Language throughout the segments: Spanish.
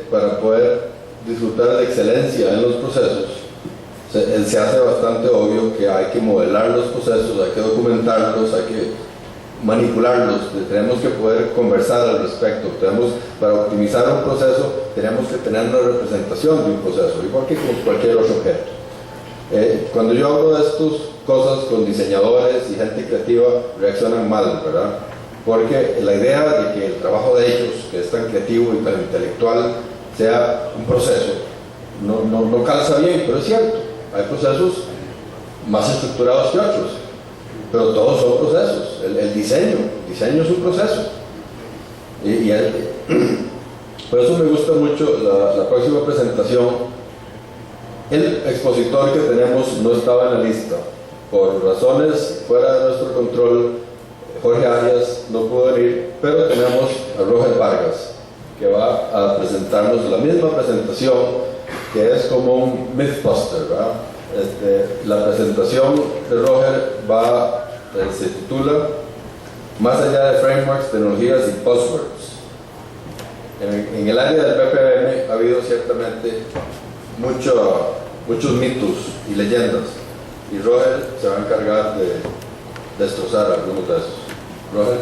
Para poder disfrutar de excelencia en los procesos, se hace bastante obvio que hay que modelar los procesos, hay que documentarlos, hay que manipularlos, tenemos que poder conversar al respecto. Para optimizar un proceso tenemos que tener una representación de un proceso, igual que con cualquier otro objeto. Cuando yo hablo de estas cosas con diseñadores y gente creativa, reaccionan mal, ¿verdad? Porque la idea de que el trabajo de ellos, que es tan creativo y tan intelectual, sea un proceso, no calza bien, pero es cierto. Hay procesos más estructurados que otros, pero todos son procesos. El diseño es un proceso. Por eso me gusta mucho la próxima presentación. El expositor que tenemos no estaba en la lista. Por razones fuera de nuestro control, Jorge Arias no pudo venir, pero tenemos a Roger Vargas, que va a presentarnos la misma presentación, que es como un Mythbuster, ¿verdad? La presentación de Roger se titula Más allá de frameworks, tecnologías y buzzwords. En el área del BPM ha habido ciertamente muchos mitos y leyendas, y Roger se va a encargar de destrozar algunos de esos. Roger.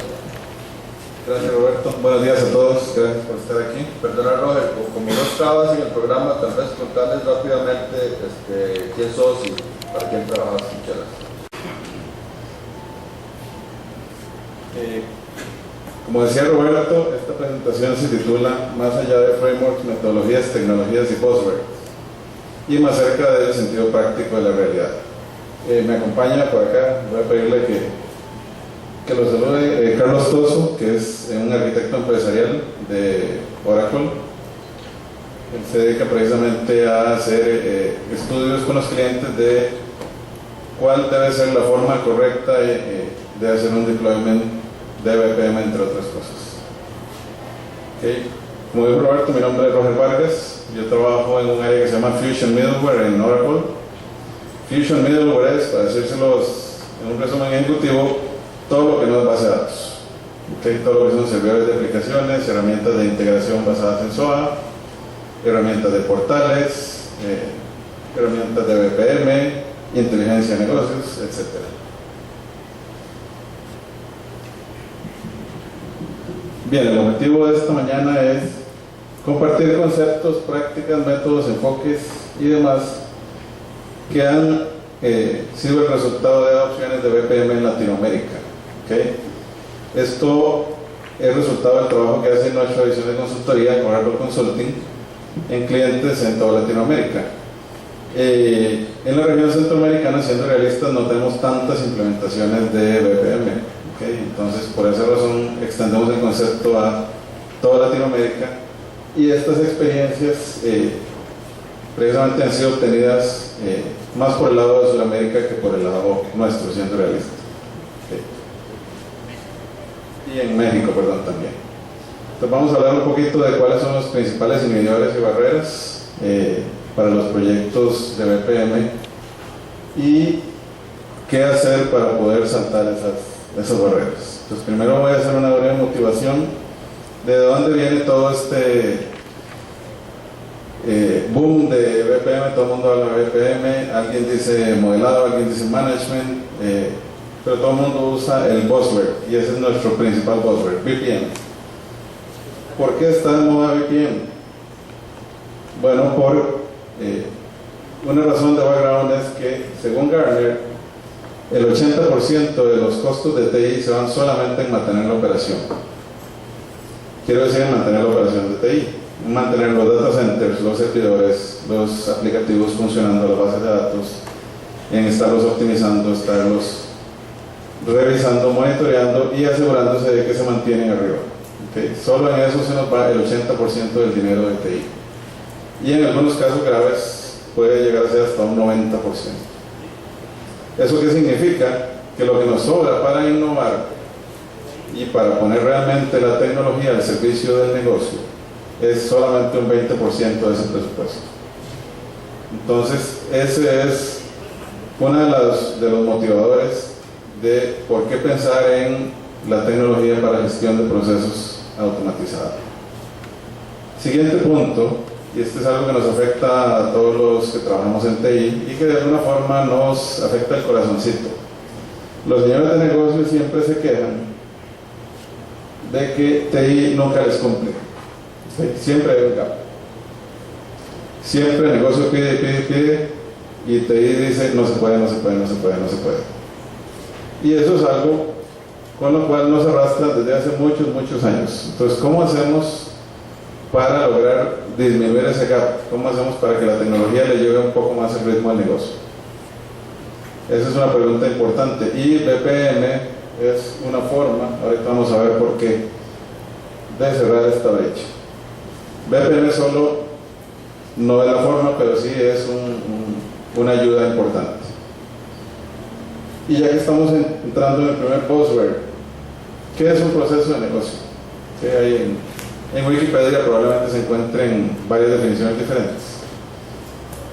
Gracias, Roberto. Buenos días a todos, gracias por estar aquí. Perdona, Roger, como no estabas en el programa, tal vez contarles rápidamente quién sos y para quién trabajas en Chelas. Como decía Roberto, esta presentación se titula Más allá de frameworks, metodologías, tecnologías y buzzwords, y más cerca del sentido práctico de la realidad. Me acompaña por acá, voy a pedirle que lo salude Carlos Toso, que es un arquitecto empresarial de Oracle. Él se dedica precisamente a hacer estudios con los clientes de cuál debe ser la forma correcta de hacer un deployment de BPM, entre otras cosas. Okay. Como dijo Roberto, mi nombre es Roger Vargas. Yo trabajo en un área que se llama Fusion Middleware en Oracle. Fusion Middleware es, para decírselos en un resumen ejecutivo, todo lo que no es base de datos. Okay. Todo lo que son servidores de aplicaciones, herramientas de integración basadas en SOA, herramientas de portales, herramientas de BPM, inteligencia de negocios, etc. Bien, el objetivo de esta mañana es compartir conceptos, prácticas, métodos, enfoques y demás que han sido el resultado de adopciones de BPM en Latinoamérica. ¿Okay? Esto es resultado del trabajo que hace nuestra división de consultoría, Oracle Consulting, en clientes en toda Latinoamérica. En la región centroamericana, siendo realistas, no tenemos tantas implementaciones de BPM. ¿Okay? Entonces, por esa razón, extendemos el concepto a toda Latinoamérica, y estas experiencias precisamente han sido obtenidas más por el lado de Sudamérica que por el lado nuestro, siendo realistas. Okay. Y en México, perdón, también. Entonces vamos a hablar un poquito de cuáles son los principales inhibidores y barreras para los proyectos de BPM y qué hacer para poder saltar esas barreras. Entonces primero voy a hacer una breve motivación de dónde viene todo este boom de BPM. Todo el mundo habla de BPM, alguien dice modelado, alguien dice management, pero todo el mundo usa el buzzword, y ese es nuestro principal buzzword, BPM. ¿Por qué está de moda BPM? Bueno, por una razón de background es que, según Gartner, el 80% de los costos de TI se van solamente en mantener la operación. Quiero decir, en mantener la operación de TI, en mantener los data centers, los servidores, los aplicativos funcionando, las bases de datos, en estarlos optimizando, estarlos revisando, monitoreando y asegurándose de que se mantienen arriba. ¿Okay? Solo en eso se nos va el 80% del dinero de TI. Y en algunos casos graves puede llegar a ser hasta un 90%. ¿Eso qué significa? Que lo que nos sobra para innovar y para poner realmente la tecnología al servicio del negocio es solamente un 20% de ese presupuesto. Entonces, ese es uno de los motivadores de por qué pensar en la tecnología para gestión de procesos automatizada. Siguiente punto, y este es algo que nos afecta a todos los que trabajamos en TI y que de alguna forma nos afecta el corazoncito. Los señores de negocio siempre se quejan de que TI nunca les cumple. Siempre hay un gap. Siempre el negocio pide y TI dice no se puede. Y eso es algo con lo cual nos arrastra desde hace muchos años. Entonces, ¿cómo hacemos para lograr disminuir ese gap? ¿Cómo hacemos para que la tecnología le lleve un poco más el ritmo al negocio? Esa es una pregunta importante. Y BPM es una forma, ahorita vamos a ver por qué, de cerrar esta brecha. BPM solo no es la forma, pero sí es una ayuda importante. Y ya que estamos entrando en el primer buzzword, ¿qué es un proceso de negocio? Que hay en Wikipedia probablemente se encuentren varias definiciones diferentes,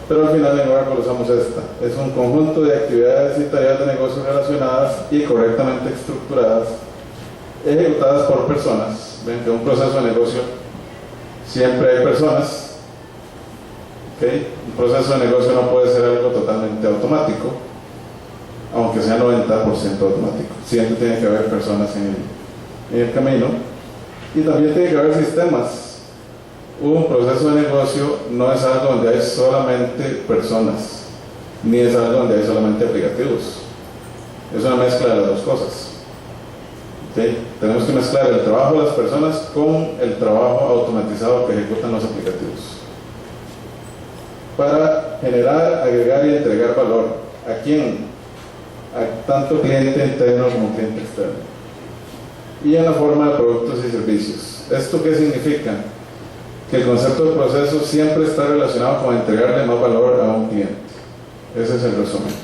pero al final en Oracle usamos esta. Es un conjunto de actividades y tareas de negocio relacionadas y correctamente estructuradas, ejecutadas por personas. Ven que un proceso de negocio siempre hay personas. Un proceso de negocio no puede ser algo totalmente automático, aunque sea 90% automático. Siempre tiene que haber personas en el camino, y también tiene que haber sistemas. Un proceso de negocio no es algo donde hay solamente personas, ni es algo donde hay solamente aplicativos. Es una mezcla de las dos cosas. Tenemos que mezclar el trabajo de las personas con el trabajo automatizado que ejecutan los aplicativos, para generar, agregar y entregar valor. ¿A quién? A tanto cliente interno como cliente externo, y en la forma de productos y servicios. ¿Esto qué significa? Que el concepto de proceso siempre está relacionado con entregarle más valor a un cliente. Ese es el resumen.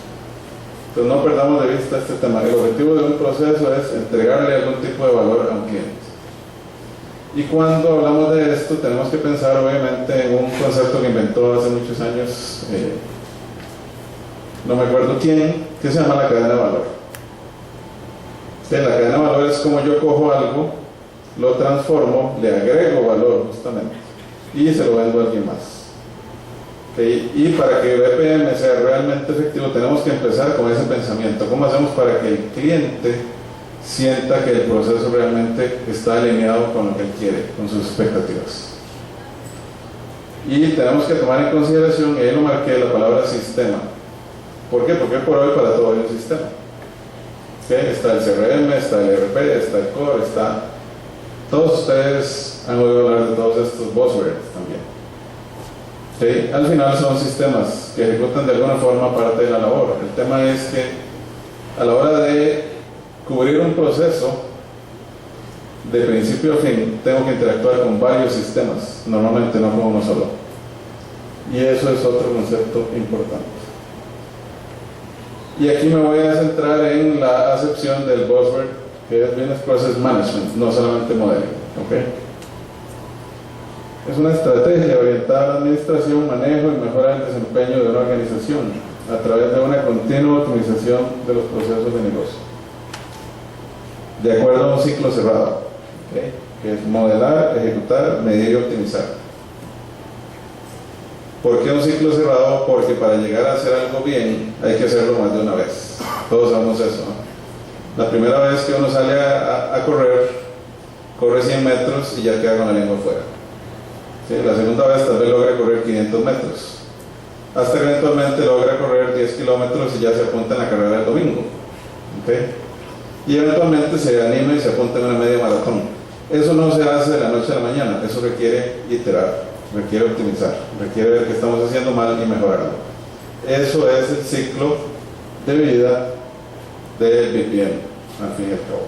Entonces no perdamos de vista este tema. El objetivo de un proceso es entregarle algún tipo de valor a un cliente. Y cuando hablamos de esto tenemos que pensar obviamente en un concepto que inventó hace muchos años, no me acuerdo quién, que se llama la cadena de valor. La cadena de valor es como yo cojo algo, lo transformo, le agrego valor justamente y se lo vendo a alguien más. Y para que BPM sea realmente efectivo tenemos que empezar con ese pensamiento. ¿Cómo hacemos para que el cliente sienta que el proceso realmente está alineado con lo que él quiere, con sus expectativas? Y tenemos que tomar en consideración, y ahí lo marqué, la palabra sistema. ¿Por qué? Porque por hoy para todo hay un sistema. Está el CRM, está el ERP, está el Core, está... Todos ustedes han oído hablar de todos estos buzzwords también. Al final son sistemas que ejecutan de alguna forma parte de la labor. El tema es que a la hora de cubrir un proceso de principio a fin tengo que interactuar con varios sistemas, normalmente no con uno solo, y eso es otro concepto importante. Y aquí me voy a centrar en la acepción del buzzword, que es Business Process Management, no solamente modeling. Es una estrategia orientada a la administración, manejo y mejora del desempeño de una organización a través de una continua optimización de los procesos de negocio, de acuerdo a un ciclo cerrado, que es modelar, ejecutar, medir y optimizar. ¿Por qué un ciclo cerrado? Porque para llegar a hacer algo bien hay que hacerlo más de una vez. Todos sabemos eso, ¿no? La primera vez que uno sale a correr, corre 100 metros y ya queda con la lengua afuera. La segunda vez tal vez logra correr 500 metros, hasta que eventualmente logra correr 10 kilómetros y ya se apunta en la carrera del domingo. Y eventualmente se anima y se apunta en una media maratón. Eso no se hace de la noche a la mañana, eso requiere iterar, requiere optimizar, requiere ver qué estamos haciendo mal y mejorarlo. Eso es el ciclo de vida del BPM, al fin y al cabo.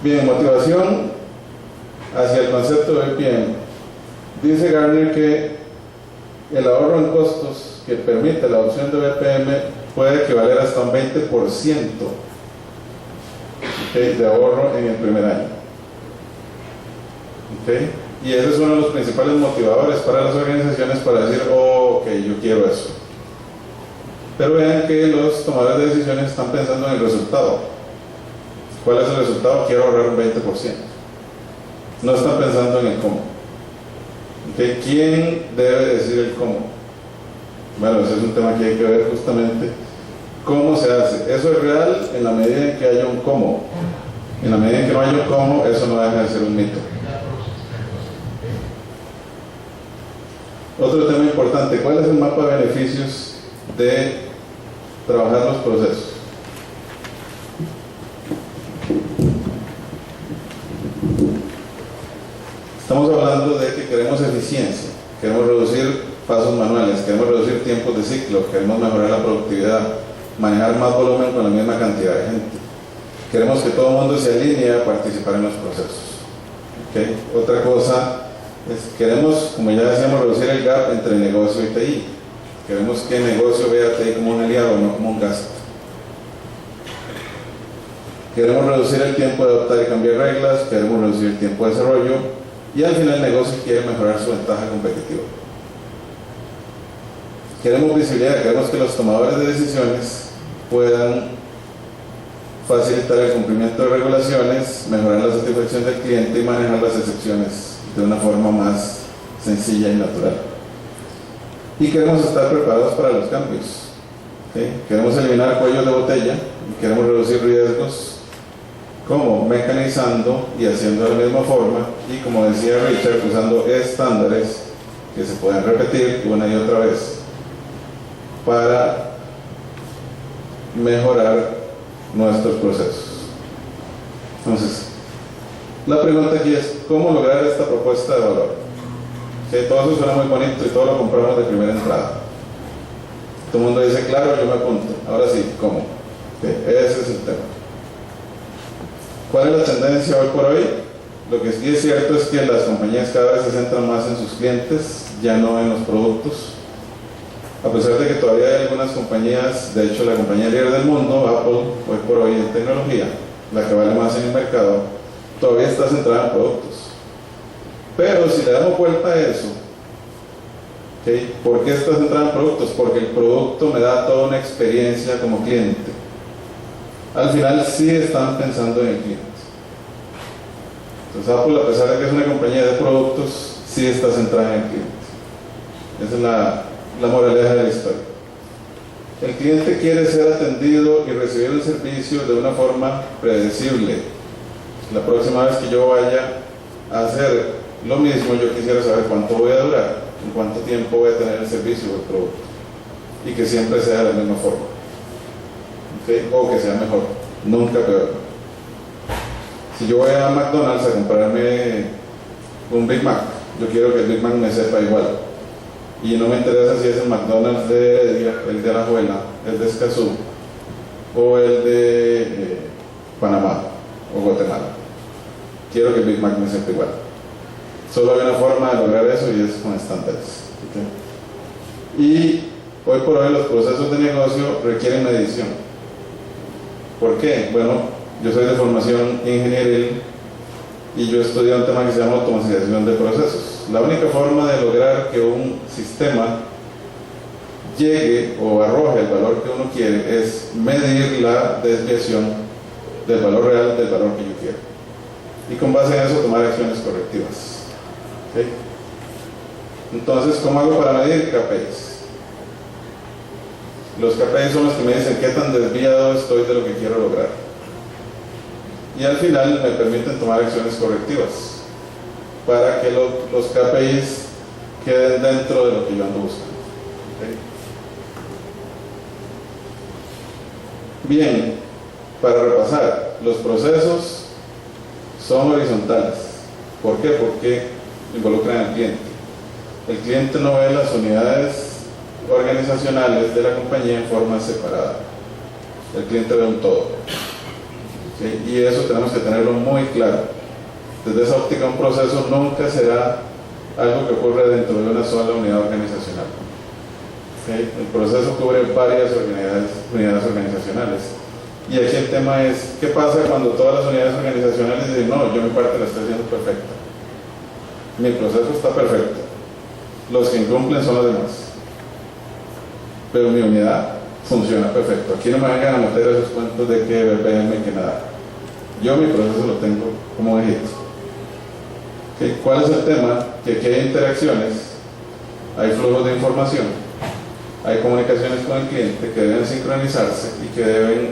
Bien, motivación hacia el concepto de BPM. Dice Gartner que el ahorro en costos que permite la adopción de BPM puede equivaler hasta un 20% de ahorro en el primer año. Y ese es uno de los principales motivadores para las organizaciones para decir, oh, ok, yo quiero eso. Pero vean que los tomadores de decisiones están pensando en el resultado. ¿Cuál es el resultado? Quiero ahorrar un 20%. no están pensando en el cómo. ¿Okay? ¿Quién debe decir el cómo? Bueno, ese es un tema que hay que ver justamente. ¿Cómo se hace? Eso es real en la medida en que haya un cómo. En la medida en que no haya un cómo, eso no deja de ser un mito. Otro tema importante, ¿cuál es el mapa de beneficios de trabajar los procesos? Estamos hablando de que queremos eficiencia, queremos reducir pasos manuales, queremos reducir tiempos de ciclo, queremos mejorar la productividad, manejar más volumen con la misma cantidad de gente. Queremos que todo el mundo se alinee a participar en los procesos. ¿Okay? Otra cosa es, queremos, como ya decíamos, reducir el gap entre negocio y TI. Queremos que el negocio vea a TI como un aliado, no como un gasto. Queremos reducir el tiempo de adoptar y cambiar reglas, queremos reducir el tiempo de desarrollo y al final el negocio quiere mejorar su ventaja competitiva. Queremos visibilidad, queremos que los tomadores de decisiones puedan facilitar el cumplimiento de regulaciones, mejorar la satisfacción del cliente y manejar las excepciones de una forma más sencilla y natural. Y queremos estar preparados para los cambios. ¿Okay? Queremos eliminar cuellos de botella y queremos reducir riesgos, como mecanizando y haciendo de la misma forma y, como decía Richard, usando estándares que se pueden repetir una y otra vez para mejorar nuestros procesos. Entonces, la pregunta aquí es, ¿cómo lograr esta propuesta de valor? ¿Okay? Todo eso suena muy bonito y todo lo compramos de primera entrada. Todo el mundo dice, claro, yo me apunto. Ahora sí, ¿cómo? ¿Okay? Ese es el tema. ¿Cuál es la tendencia hoy por hoy? Lo que sí es cierto es que las compañías cada vez se centran más en sus clientes, ya no en los productos. A pesar de que todavía hay algunas compañías, de hecho la compañía líder del mundo, Apple, hoy por hoy en tecnología, la que vale más en el mercado, todavía está centrada en productos. Pero si le damos vuelta a eso, ¿okay? ¿Por qué está centrada en productos? Porque el producto me da toda una experiencia como cliente. Al final sí están pensando en el cliente. Entonces Apple, a pesar de que es una compañía de productos, sí está centrada en el cliente. Esa es la moraleja de la historia. El cliente quiere ser atendido y recibir el servicio de una forma predecible. La próxima vez que yo vaya a hacer lo mismo, yo quisiera saber cuánto voy a durar, en cuánto tiempo voy a tener el servicio o el producto, y que siempre sea de la misma forma. ¿Okay? O que sea mejor, nunca peor. Si yo voy a McDonald's a comprarme un Big Mac, yo quiero que el Big Mac me sepa igual. Y no me interesa si es el McDonald's de Heredia, el de Alajuela, el de Escazú o el de Panamá o Guatemala. Quiero que el Big Mac me sepa igual. Solo hay una forma de lograr eso y es con estándares. ¿Okay? Y hoy por hoy los procesos de negocio requieren medición. ¿Por qué? Bueno, yo soy de formación ingenieril y yo estudié un tema que se llama automatización de procesos. La única forma de lograr que un sistema llegue o arroje el valor que uno quiere es medir la desviación del valor real del valor que yo quiero. Y con base en eso tomar acciones correctivas. ¿Okay? Entonces, ¿cómo hago para medir KPIs? Los KPIs son los que me dicen qué tan desviado estoy de lo que quiero lograr. Y al final me permiten tomar acciones correctivas para que los KPIs queden dentro de lo que yo ando buscando. ¿Okay? Bien, para repasar, los procesos son horizontales. ¿Por qué? Porque involucran al cliente. El cliente no ve las unidades organizacionales de la compañía en forma separada. El cliente ve un todo. ¿Sí? Y eso tenemos que tenerlo muy claro. Desde esa óptica, un proceso nunca será algo que ocurre dentro de una sola unidad organizacional. ¿Sí? El proceso cubre varias unidades organizacionales. Y aquí el tema es, ¿qué pasa cuando todas las unidades organizacionales dicen, no, yo mi parte la estoy haciendo perfecta? Mi proceso está perfecto. Los que incumplen son los demás. Pero mi unidad funciona perfecto. Aquí no me vengan a meter esos cuentos de que BPM, que nada. Yo mi proceso lo tengo como ejemplo. ¿Okay? ¿Cuál es el tema? Que aquí hay interacciones, hay flujos de información, hay comunicaciones con el cliente que deben sincronizarse y que deben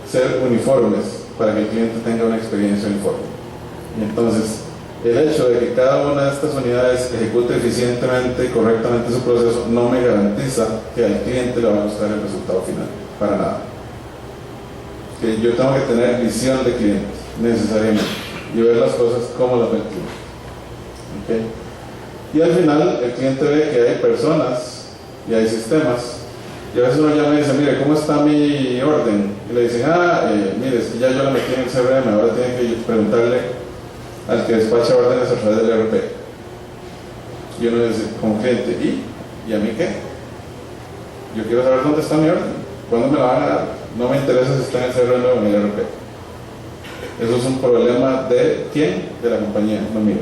ser uniformes para que el cliente tenga una experiencia uniforme. Y entonces, el hecho de que cada una de estas unidades ejecute eficientemente y correctamente su proceso no me garantiza que al cliente le va a gustar el resultado final, para nada. Que yo tengo que tener visión de cliente, necesariamente, y ver las cosas como las ve el cliente. ¿Okay? Y al final, el cliente ve que hay personas y hay sistemas. Y a veces uno llama y dice, mire, ¿cómo está mi orden? Y le dicen, mire, es que ya yo la metí en el CRM, ahora tienen que preguntarle al que despacha órdenes a través del ERP. Y uno dice, como cliente, ¿y a mí qué? Yo quiero saber dónde está mi orden, cuándo me la van a dar. No me interesa si está en el CRM o en el ERP. Eso es un problema de ¿quién? De la compañía, no mío.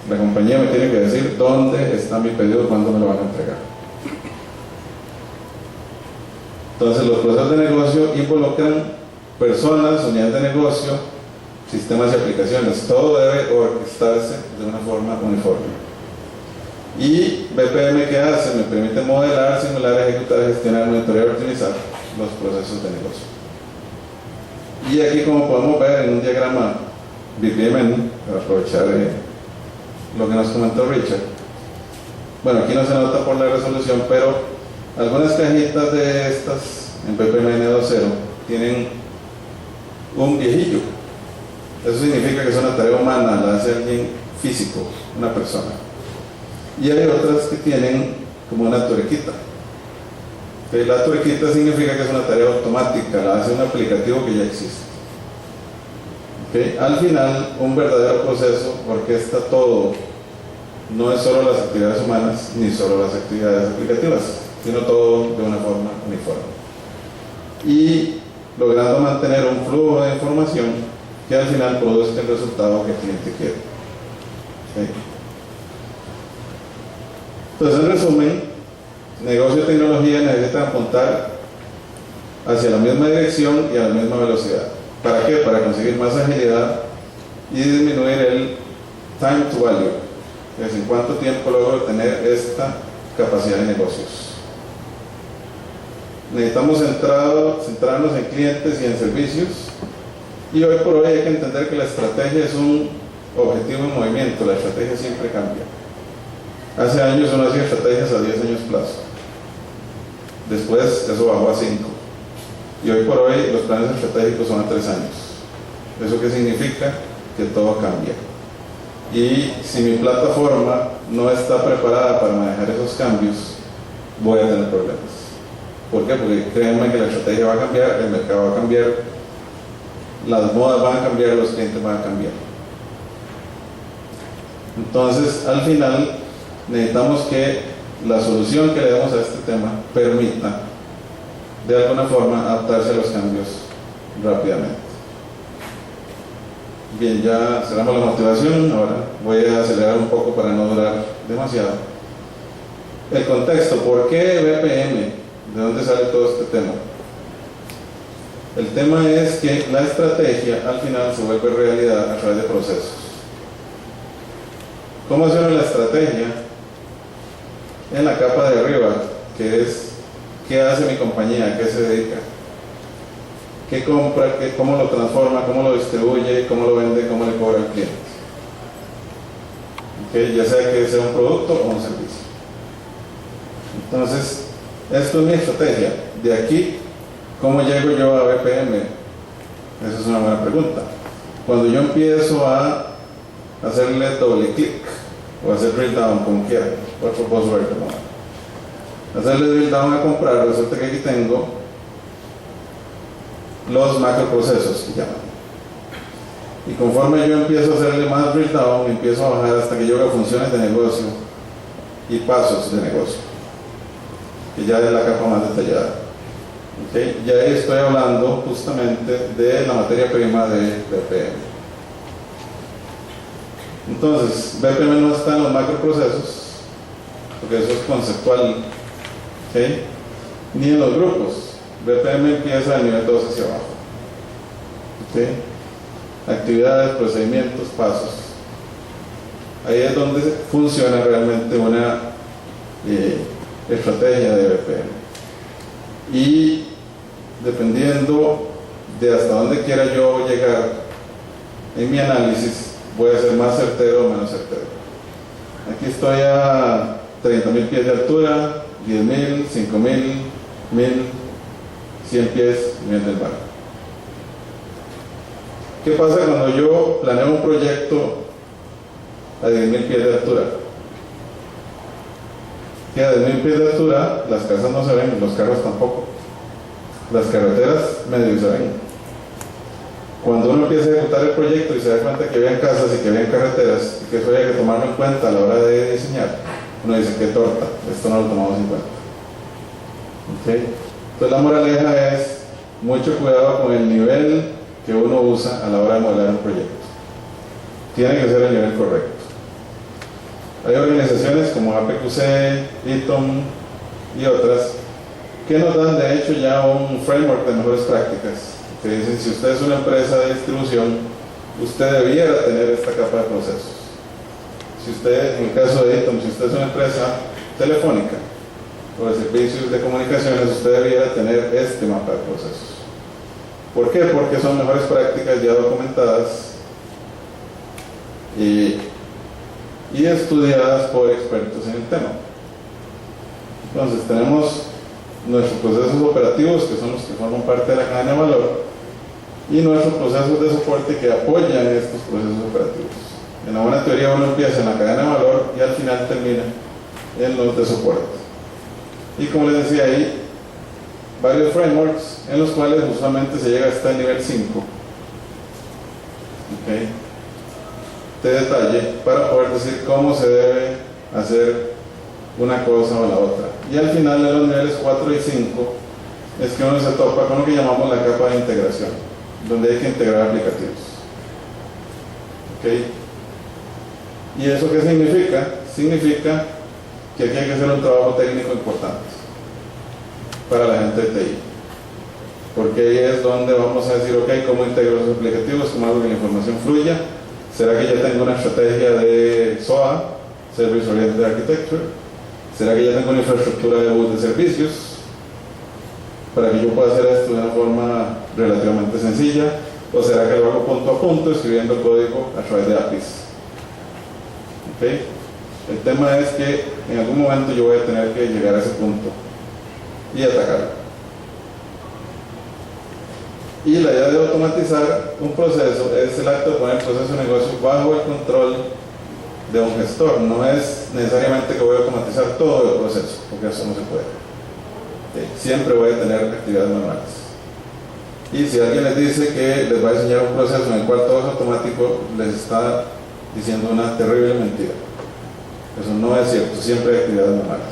La compañía me tiene que decir dónde está mi pedido, cuándo me lo van a entregar. Entonces, los procesos de negocio involucran personas, unidades de negocio, sistemas y aplicaciones. Todo debe orquestarse de una forma uniforme. Y BPM, ¿qué hace? Me permite modelar, simular, ejecutar, gestionar, monitorear y optimizar los procesos de negocio. Y aquí, como podemos ver en un diagrama BPM, para aprovechar lo que nos comentó Richard. Bueno, aquí no se nota por la resolución, pero algunas cajitas de estas en BPM N2.0 tienen un viejillo. Eso significa que es una tarea humana, la hace alguien físico, una persona. Y hay otras que tienen como una tuerquita. La tuerquita significa que es una tarea automática, la hace un aplicativo que ya existe. Al final, un verdadero proceso orquesta todo. No es solo las actividades humanas ni solo las actividades aplicativas, sino todo de una forma uniforme. Y logrando mantener un flujo de información que al final produzca el resultado que el cliente quiere. Entonces, en resumen, negocio y tecnología necesitan apuntar hacia la misma dirección y a la misma velocidad. ¿Para qué? Para conseguir más agilidad y disminuir el time to value. Es decir, cuánto tiempo logro tener esta capacidad de negocios. Necesitamos centrarnos en clientes y en servicios. Y hoy por hoy hay que entender que la estrategia es un objetivo en movimiento. La estrategia siempre cambia. Hace años uno hacía estrategias a 10 años plazo. Después eso bajó a 5. Y hoy por hoy los planes estratégicos son a 3 años. ¿Eso qué significa? Que todo cambia. Y si mi plataforma no está preparada para manejar esos cambios, voy a tener problemas. ¿Por qué? Porque créanme que la estrategia va a cambiar, el mercado va a cambiar, las modas van a cambiar, los clientes van a cambiar. Entonces, al final, necesitamos que la solución que le demos a este tema permita de alguna forma adaptarse a los cambios rápidamente. Bien, ya cerramos la motivación. Ahora voy a acelerar un poco para no durar demasiado. El contexto, ¿por qué BPM? ¿De dónde sale todo este tema? El tema es que la estrategia al final se vuelve realidad a través de procesos. ¿Cómo se llama la estrategia? En la capa de arriba, que es ¿qué hace mi compañía? ¿A qué se dedica? ¿Qué compra? ¿Cómo lo transforma? ¿Cómo lo distribuye? ¿Cómo lo vende? ¿Cómo le cobra al cliente? Ya sea que sea un producto o un servicio. Entonces, esto es mi estrategia. De aquí, ¿cómo llego yo a BPM? Esa es una buena pregunta. Cuando yo empiezo a hacerle doble clic o hacer drill down, como quiera, otro buzzword, hacerle drill down a comprar, resulta que aquí tengo los macroprocesos que llaman. Y conforme yo empiezo a hacerle más drill down, empiezo a bajar hasta que llego a funciones de negocio y pasos de negocio, que ya es la capa más detallada. Ya estoy hablando justamente de la materia prima de BPM. Entonces, BPM no está en los macroprocesos, porque eso es conceptual, ni en los grupos. BPM empieza del nivel 2 hacia abajo. actividades, procedimientos, pasos. Ahí es donde funciona realmente una estrategia de BPM. Y dependiendo de hasta dónde quiera yo llegar en mi análisis, voy a ser más certero o menos certero. Aquí estoy a 30.000 pies de altura, 10.000, 5.000, 1.000, 100 pies, nivel del mar. ¿Qué pasa cuando yo planeo un proyecto a 10.000 pies de altura? Que a 10.000 pies de altura las casas no se ven, los carros tampoco. Las carreteras medio se ven. Cuando uno empieza a ejecutar el proyecto y se da cuenta que habían casas y que habían carreteras y que eso había que tomarlo en cuenta a la hora de diseñar, uno dice, qué torta, esto no lo tomamos en cuenta. ¿Okay? Entonces la moraleja es mucho cuidado con el nivel que uno usa a la hora de modelar un proyecto. Tiene que ser el nivel correcto. Hay organizaciones como APQC, ITOM y otras que nos dan de hecho ya un framework de mejores prácticas que dicen, si usted es una empresa de distribución, usted debiera tener esta capa de procesos. Si usted, en el caso de ITOM, si usted es una empresa telefónica o de servicios de comunicaciones, usted debiera tener este mapa de procesos. ¿Por qué? Porque son mejores prácticas ya documentadas y estudiadas por expertos en el tema. Entonces tenemos nuestros procesos operativos, que son los que forman parte de la cadena de valor, y nuestros procesos de soporte que apoyan estos procesos operativos. En la buena teoría uno empieza en la cadena de valor y al final termina en los de soporte. Y como les decía, hay varios frameworks en los cuales usualmente se llega hasta el nivel 5 de detalle para poder decir cómo se debe hacer una cosa o la otra. Y al final de los niveles 4 y 5 es que uno se topa con lo que llamamos la capa de integración, donde hay que integrar aplicativos. ¿Y eso qué significa? Significa que aquí hay que hacer un trabajo técnico importante para la gente de TI, porque ahí es donde vamos a decir, ok, ¿cómo integro los aplicativos? ¿Cómo hago que la información fluya? ¿Será que ya tengo una estrategia de SOA, Service Oriented Architecture? ¿Será que ya tengo una infraestructura de bus de servicios para que yo pueda hacer esto de una forma relativamente sencilla? ¿O será que lo hago punto a punto escribiendo código a través de APIs? El tema es que en algún momento yo voy a tener que llegar a ese punto y atacarlo. Y la idea de automatizar un proceso es el acto de poner el proceso de negocio bajo el control de un gestor. No es necesariamente que voy a automatizar todo el proceso, porque eso no se puede. Siempre voy a tener actividades manuales. Y si alguien les dice que les va a enseñar un proceso en el cual todo es automático, les está diciendo una terrible mentira. Eso no es cierto, siempre hay actividades manuales.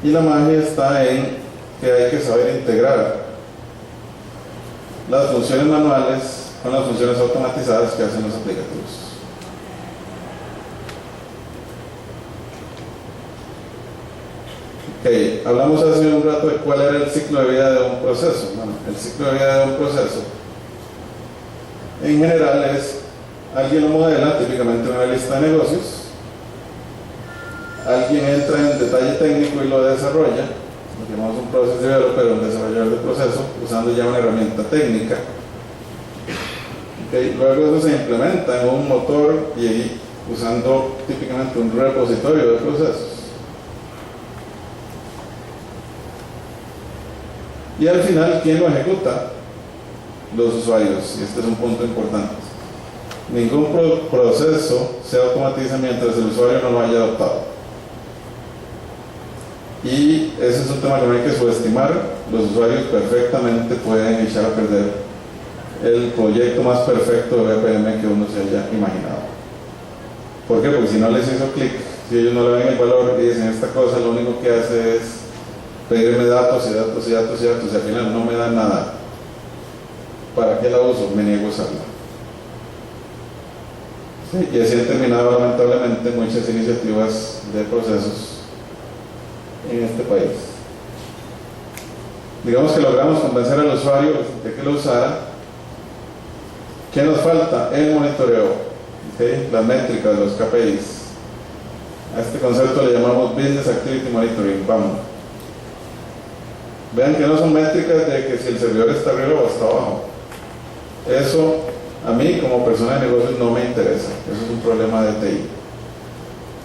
Y la magia está en que hay que saber integrar las funciones manuales con las funciones automatizadas que hacen los aplicativos. Hablamos hace un rato de cuál era el ciclo de vida de un proceso. Bueno, el ciclo de vida de un proceso en general es, alguien lo modela, típicamente una lista de negocios, alguien entra en detalle técnico y lo desarrolla, lo que llamamos un process developer, un desarrollador de proceso, usando ya una herramienta técnica. Luego eso se implementa en un motor y usando típicamente un repositorio de procesos. Y al final, ¿quién lo ejecuta? Los usuarios, y este es un punto importante. Ningún proceso se automatiza mientras el usuario no lo haya adoptado. Y ese es un tema que no hay que subestimar. Los usuarios perfectamente pueden echar a perder el proyecto más perfecto de BPM que uno se haya imaginado. ¿Por qué? Porque si no les hizo clic, si ellos no le ven el valor y dicen esta cosa, lo único que hace es pedirme datos y datos y datos y datos y al final no me da nada. ¿Para qué la uso? Me niego a usarla. Sí, y así han terminado lamentablemente muchas iniciativas de procesos en este país. Digamos que logramos convencer al usuario de que lo usara, ¿Qué nos falta? El monitoreo, ¿okay? Las métricas, los KPIs. A este concepto le llamamos Business Activity Monitoring, BAM. Vean que no son métricas de que si el servidor está arriba o está abajo. Eso a mí como persona de negocios no me interesa. Eso es un problema de TI.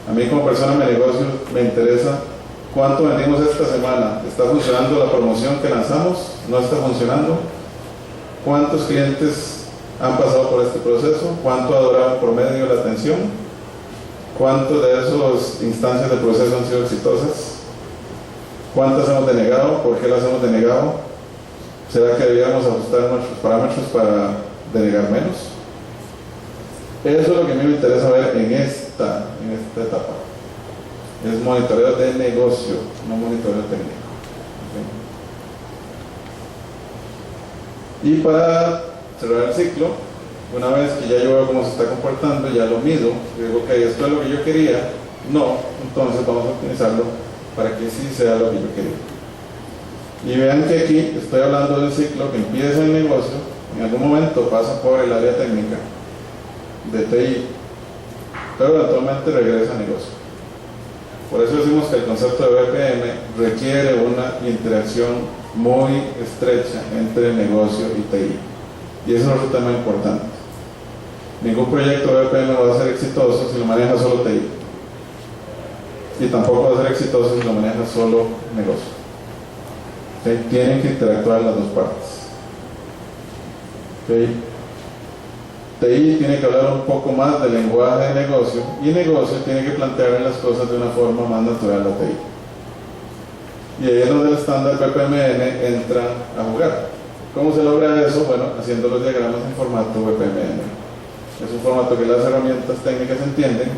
A mí como persona de negocios me interesa cuánto vendimos esta semana. ¿Está funcionando la promoción que lanzamos? ¿No está funcionando? ¿Cuántos clientes han pasado por este proceso? ¿Cuánto ha durado en promedio la atención? ¿Cuántas de esas instancias del proceso han sido exitosas? ¿Cuántas hemos denegado? ¿Por qué las hemos denegado? ¿Será que debíamos ajustar nuestros parámetros para denegar menos? Eso es lo que a mí me interesa ver en esta etapa. Es monitoreo de negocio, no monitoreo técnico. ¿Okay? Y para cerrar el ciclo, una vez que ya yo veo cómo se está comportando, ya lo mido, y digo, ok, esto es lo que yo quería, no, entonces vamos a optimizarlo para que sí sea lo que yo quería. Y vean que aquí estoy hablando del ciclo que empieza el negocio, en algún momento pasa por el área técnica de TI, pero eventualmente regresa al negocio. Por eso decimos que el concepto de BPM requiere una interacción muy estrecha entre negocio y TI. Y eso es un tema importante. Ningún proyecto de BPM va a ser exitoso si lo maneja solo TI. Y tampoco va a ser exitoso si lo maneja solo negocio. ¿Okay? Tienen que interactuar las dos partes. ¿Okay? TI tiene que hablar un poco más del lenguaje de negocio y negocio tiene que plantear las cosas de una forma más natural a TI. Y ahí es donde el estándar BPMN entra a jugar. ¿Cómo se logra eso? Bueno, haciendo los diagramas en formato BPMN. Es un formato que las herramientas técnicas entienden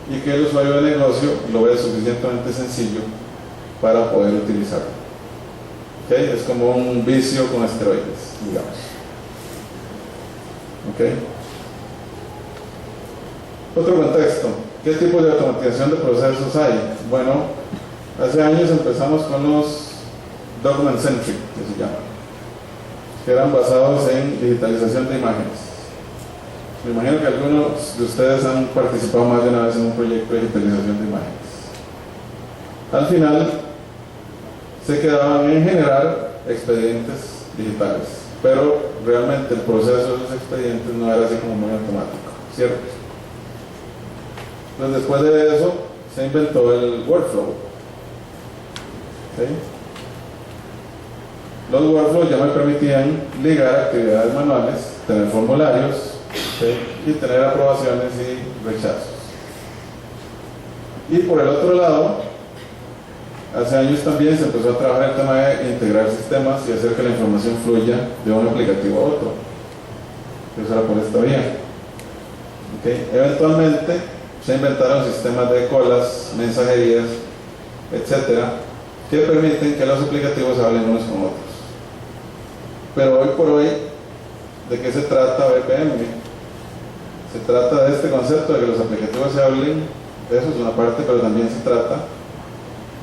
y que el usuario de negocio lo ve suficientemente sencillo para poder utilizarlo. ¿Okay? Es como un vicio con esteroides, digamos. ¿Okay? Otro contexto. ¿Qué tipo de automatización de procesos hay? Bueno, hace años empezamos con los document centric, que se llaman, que eran basados en digitalización de imágenes. Me imagino que algunos de ustedes han participado más de una vez en un proyecto de digitalización de imágenes. Al final, se quedaban en generar expedientes digitales, pero realmente el proceso de esos expedientes no era así como muy automático, ¿cierto? Entonces, después de eso, se inventó el workflow. ¿Okay? Los workflows ya me permitían ligar actividades manuales, tener formularios, ¿okay? Y tener aprobaciones y rechazos. Y por el otro lado, hace años también se empezó a trabajar el tema de integrar sistemas y hacer que la información fluya de un aplicativo a otro. Eso era por esta vía. ¿Okay? Eventualmente se inventaron sistemas de colas, mensajerías, etcétera, que permiten que los aplicativos hablen unos con otros. Pero hoy por hoy, ¿de qué se trata BPM? Se trata de este concepto de que los aplicativos se hablen, eso es una parte, pero también se trata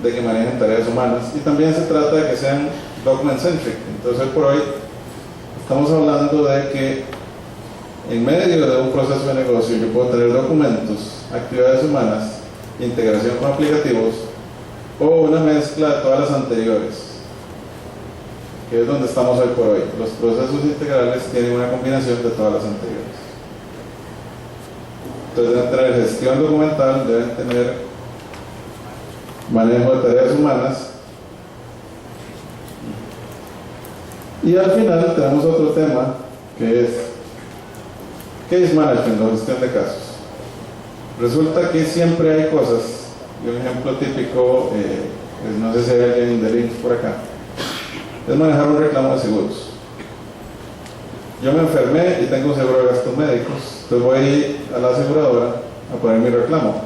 de que manejen tareas humanas y también se trata de que sean document centric. Entonces hoy por hoy estamos hablando de que en medio de un proceso de negocio yo puedo tener documentos, actividades humanas, integración con aplicativos o una mezcla de todas las anteriores, que es donde estamos hoy por hoy. Los procesos integrales tienen una combinación de todas las anteriores. Entonces deben tener gestión documental, deben tener manejo de tareas humanas y al final tenemos otro tema que es case management o gestión de casos. Resulta que siempre hay cosas, y un ejemplo típico, no sé si hay alguien de links por acá, es manejar un reclamo de seguros. Yo me enfermé y tengo un seguro de gastos médicos, entonces voy a la aseguradora a poner mi reclamo.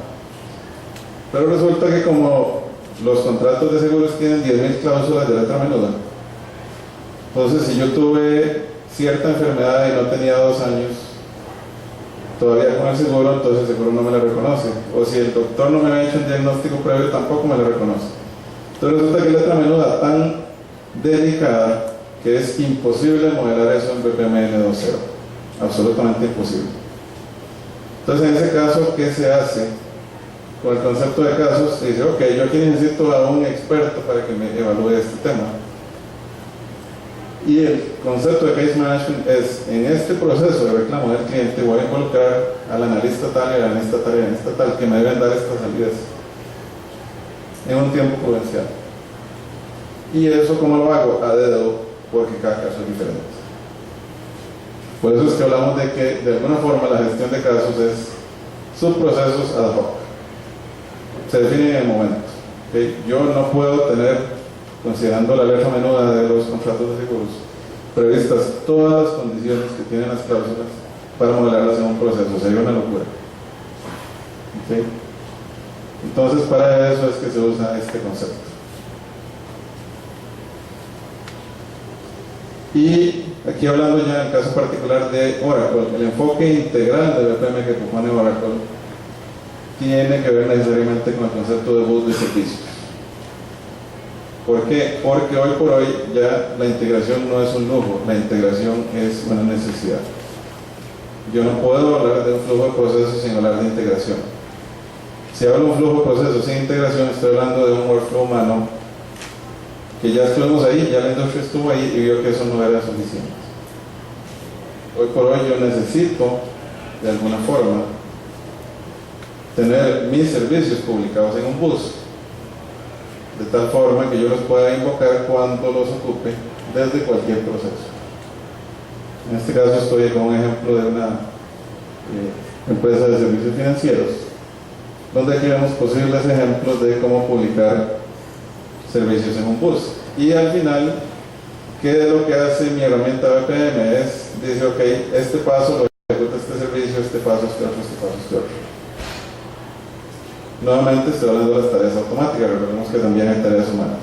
Pero resulta que como los contratos de seguros tienen 10.000 cláusulas de letra menuda, entonces si yo tuve cierta enfermedad y no tenía 2 años todavía con el seguro, entonces el seguro no me la reconoce. O si el doctor no me había hecho un diagnóstico previo, tampoco me la reconoce. Entonces resulta que letra menuda tan delicada que es imposible modelar eso en BPMN 2.0. absolutamente imposible. Entonces, en ese caso, ¿qué se hace? Con el concepto de casos, se dice, ok, yo aquí necesito a un experto para que me evalúe este tema. Y el concepto de case management es, en este proceso de reclamo del cliente voy a involucrar al analista tal y al analista tal y al analista tal que me deben dar estas salidas en un tiempo prudencial. Y eso, ¿cómo lo hago? A dedo, porque cada caso es diferente. Por eso es que hablamos de que, de alguna forma, la gestión de casos es subprocesos ad hoc. Se definen en el momento. ¿Okay? Yo no puedo tener, considerando la letra menuda de los contratos de seguros, previstas todas las condiciones que tienen las cláusulas para modelarlas en un proceso. Sería una locura. ¿Okay? Entonces, para eso es que se usa este concepto. Y aquí hablando ya del caso particular de Oracle, el enfoque integral de BPM que propone Oracle tiene que ver necesariamente con el concepto de bus de servicios. ¿Por qué? Porque hoy por hoy ya la integración no es un lujo, la integración es una necesidad. Yo no puedo hablar de un flujo de procesos sin hablar de integración. Si hablo de un flujo de procesos sin integración, estoy hablando de un workflow humano que ya estuvimos ahí, ya la industria estuvo ahí y vio que eso no era suficiente. Hoy por hoy yo necesito, de alguna forma, tener mis servicios publicados en un bus, de tal forma que yo los pueda invocar cuando los ocupe desde cualquier proceso. En este caso estoy con un ejemplo de una empresa de servicios financieros, donde aquí vemos posibles ejemplos de cómo publicar servicios en un bus. Y al final, ¿qué es lo que hace mi herramienta BPM? Dice, ok, este paso lo ejecuta este servicio, este paso este otro, este paso este otro. Nuevamente estoy hablando de las tareas automáticas, recordemos que también hay tareas humanas.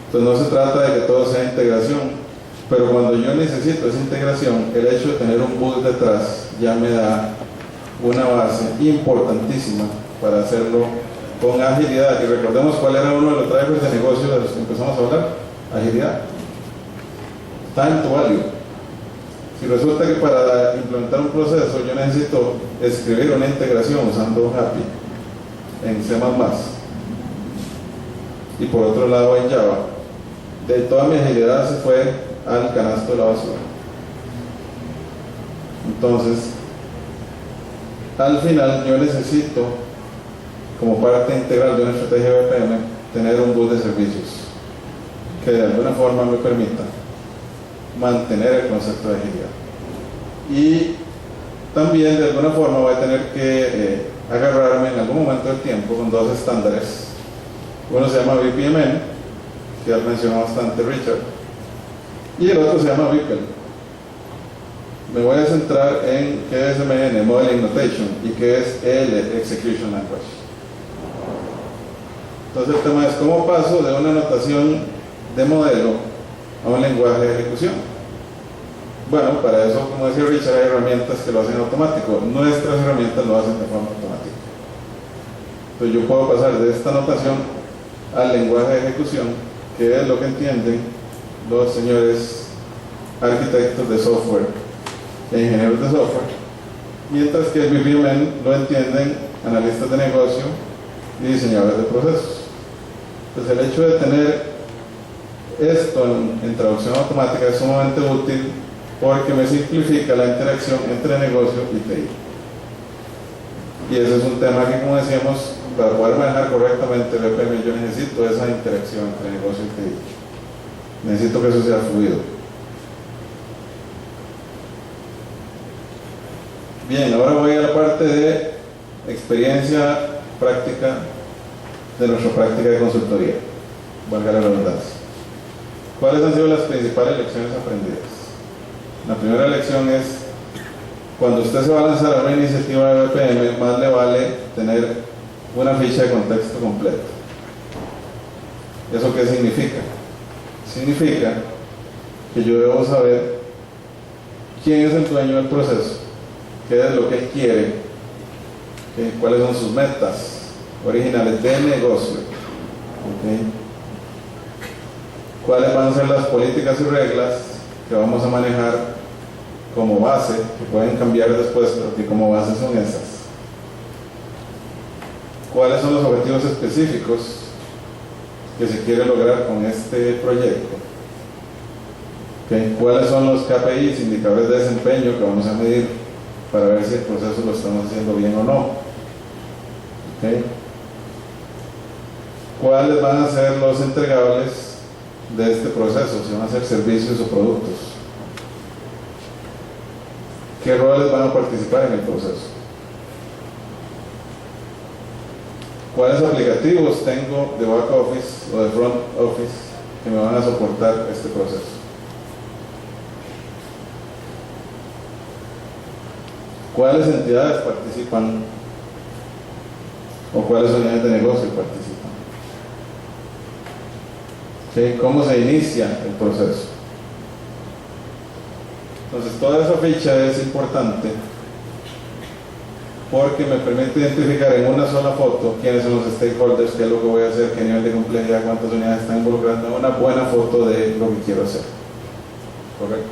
Entonces no se trata de que todo sea integración, pero cuando yo necesito esa integración, el hecho de tener un bus detrás ya me da una base importantísima para hacerlo con agilidad. Y recordemos cuál era uno de los drivers de negocio de los que empezamos a hablar: agilidad, time to value. Si resulta que para implementar un proceso yo necesito escribir una integración usando Happy en C++, y por otro lado en Java, de toda mi agilidad se fue al canasto de la basura. Entonces, al final yo necesito, como parte integral de una estrategia BPM, tener un bus de servicios que de alguna forma me permita mantener el concepto de agilidad. Y también de alguna forma voy a tener que agarrarme en algún momento del tiempo con dos estándares. Uno se llama BPMN, que ya mencionó bastante Richard, y el otro se llama BPL. Me voy a centrar en qué es MN, Modeling Notation, y qué es el Execution Language. Entonces el tema es cómo paso de una notación de modelo a un lenguaje de ejecución. Bueno, para eso, como decía Richard, hay herramientas que lo hacen automático. Nuestras herramientas lo hacen de forma automática. Entonces yo puedo pasar de esta notación al lenguaje de ejecución, que es lo que entienden los señores arquitectos de software e ingenieros de software, mientras que el BPMN lo entienden analistas de negocio y diseñadores de procesos. Entonces el hecho de tener esto en traducción automática es sumamente útil porque me simplifica la interacción entre negocio y TI. Y ese es un tema que, como decíamos, para poder manejar correctamente el BPM yo necesito esa interacción entre negocio y TI. Necesito que eso sea fluido. Bien, ahora voy a la parte de experiencia práctica de nuestra práctica de consultoría, valga la redundancia. ¿Cuáles han sido las principales lecciones aprendidas? La primera lección es: cuando usted se va a lanzar a una iniciativa de BPM, más le vale tener una ficha de contexto completa. ¿Eso qué significa? Significa que yo debo saber quién es el dueño del proceso, qué es lo que él quiere, cuáles son sus metas originales de negocio, cuáles van a ser las políticas y reglas que vamos a manejar como base, que pueden cambiar después, pero que como base son esas. ¿Cuáles son los objetivos específicos que se quiere lograr con este proyecto? ¿Okay? ¿Cuáles son los KPIs, indicadores de desempeño, que vamos a medir para ver si el proceso lo estamos haciendo bien o no? ¿Okay? ¿Cuáles van a ser los entregables de este proceso? Si van a ser servicios o productos. ¿Qué roles van a participar en el proceso? ¿Cuáles aplicativos tengo de back office o de front office que me van a soportar este proceso? ¿Cuáles entidades participan o cuáles unidades de negocio participan? ¿Sí? ¿Cómo se inicia el proceso? Entonces, toda esa ficha es importante porque me permite identificar en una sola foto quiénes son los stakeholders, qué es lo que voy a hacer, qué nivel de complejidad, cuántas unidades están involucrando, una buena foto de lo que quiero hacer. ¿Correcto?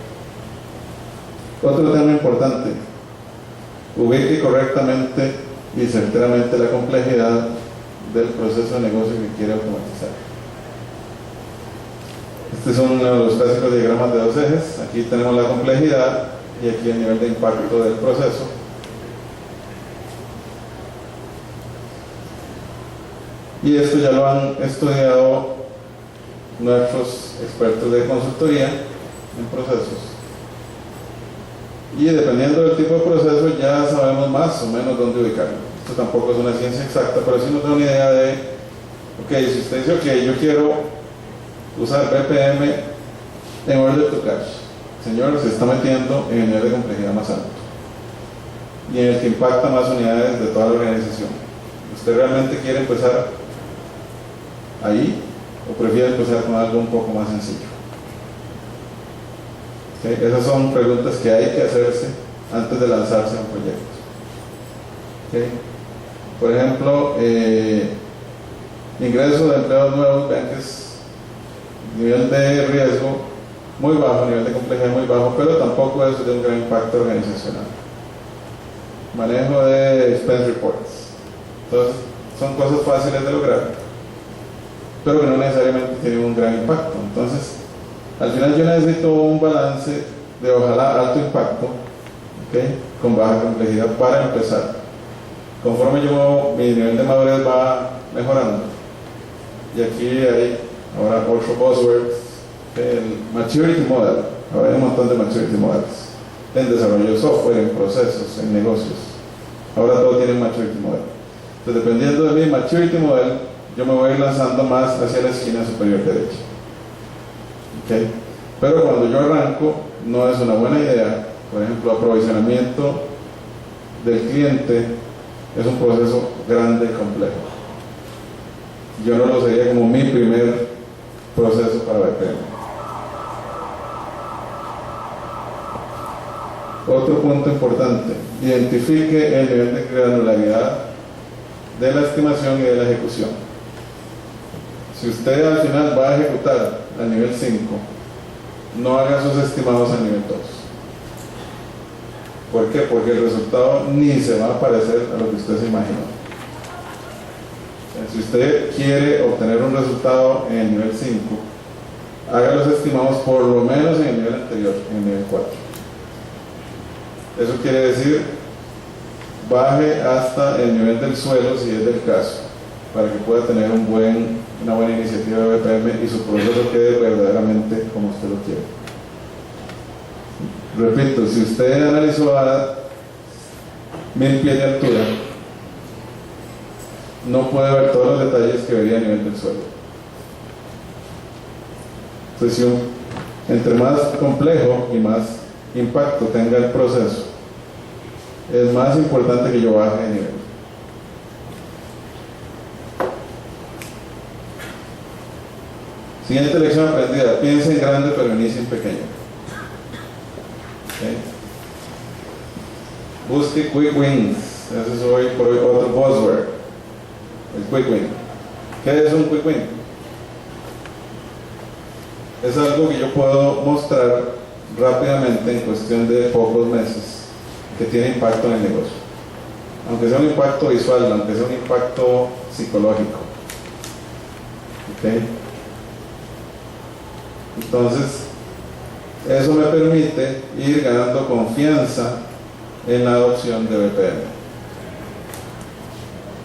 Otro tema importante: ubique correctamente y certeramente la complejidad del proceso de negocio que quiere automatizar. Este es uno de los clásicos diagramas de dos ejes. Aquí tenemos la complejidad y aquí el nivel de impacto del proceso. Y esto ya lo han estudiado nuestros expertos de consultoría en procesos. Y dependiendo del tipo de proceso ya sabemos más o menos dónde ubicarlo. Esto tampoco es una ciencia exacta, pero sí nos da una idea de, ok, si usted dice, ok, yo quiero usar BPM en order to cash, señor, se está metiendo en el nivel de complejidad más alto y en el que impacta más unidades de toda la organización. ¿Usted realmente quiere empezar ahí o prefiere empezar con algo un poco más sencillo? ¿Okay? Esas son preguntas que hay que hacerse antes de lanzarse a un proyecto. ¿Okay? Por ejemplo, ingreso de empleados nuevos, vean que es nivel de riesgo muy bajo, nivel de complejidad muy bajo, pero tampoco es de un gran impacto organizacional. Manejo de expense reports. Entonces, son cosas fáciles de lograr, pero que no necesariamente tienen un gran impacto. Entonces, al final yo necesito un balance de ojalá alto impacto, ¿okay?, con baja complejidad para empezar. Conforme mi nivel de madurez va mejorando, y aquí hay ahora otro buzzword, el maturity model. Ahora hay un montón de maturity models en desarrollo de software, en procesos, en negocios. Ahora todo tiene maturity model. Entonces, dependiendo de mi maturity model, yo me voy a ir lanzando más hacia la esquina superior derecha. ¿Okay? Pero cuando yo arranco, no es una buena idea. Por ejemplo, aprovisionamiento del cliente es un proceso grande y complejo. Yo no lo sería como mi primer proceso para BPM. Otro punto importante: identifique el nivel de granularidad de la estimación y de la ejecución. Si usted al final va a ejecutar al nivel 5, no haga sus estimados al nivel 2. ¿Por qué? Porque el resultado ni se va a parecer a lo que usted se imaginó. Si usted quiere obtener un resultado en el nivel 5, haga los estimados por lo menos en el nivel anterior, en el nivel 4. Eso quiere decir, baje hasta el nivel del suelo si es del caso, para que pueda tener una buena iniciativa de BPM y su proceso quede verdaderamente como usted lo quiere. Repito, si usted analizó a 1000 pies de altura, no puede ver todos los detalles que vería a nivel del suelo. Entonces, entre más complejo y más impacto tenga el proceso, es más importante que yo baje de nivel. Siguiente lección aprendida: piensa en grande pero inicie en pequeño. ¿Okay? Busque quick wins. Ese es hoy por hoy otro buzzword, el quick win. ¿Qué es un quick win? Es algo que yo puedo mostrar rápidamente en cuestión de pocos meses que tiene impacto en el negocio. Aunque sea un impacto visual, aunque sea un impacto psicológico. ¿Okay? Entonces, eso me permite ir ganando confianza en la adopción de BPM.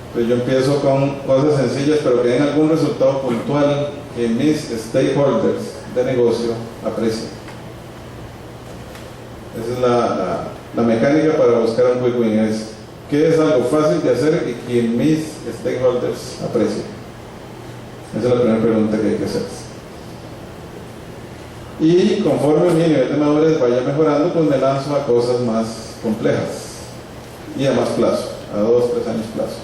Entonces yo empiezo con cosas sencillas, pero que den algún resultado puntual que mis stakeholders de negocio aprecien. Esa es la mecánica para buscar un quick win. Es que es algo fácil de hacer y que mis stakeholders aprecien. Esa es la primera pregunta que hay que hacerse. Y conforme mi nivel de madurez vaya mejorando, pues me lanzo a cosas más complejas y a más plazo, a 2, 3 años plazo.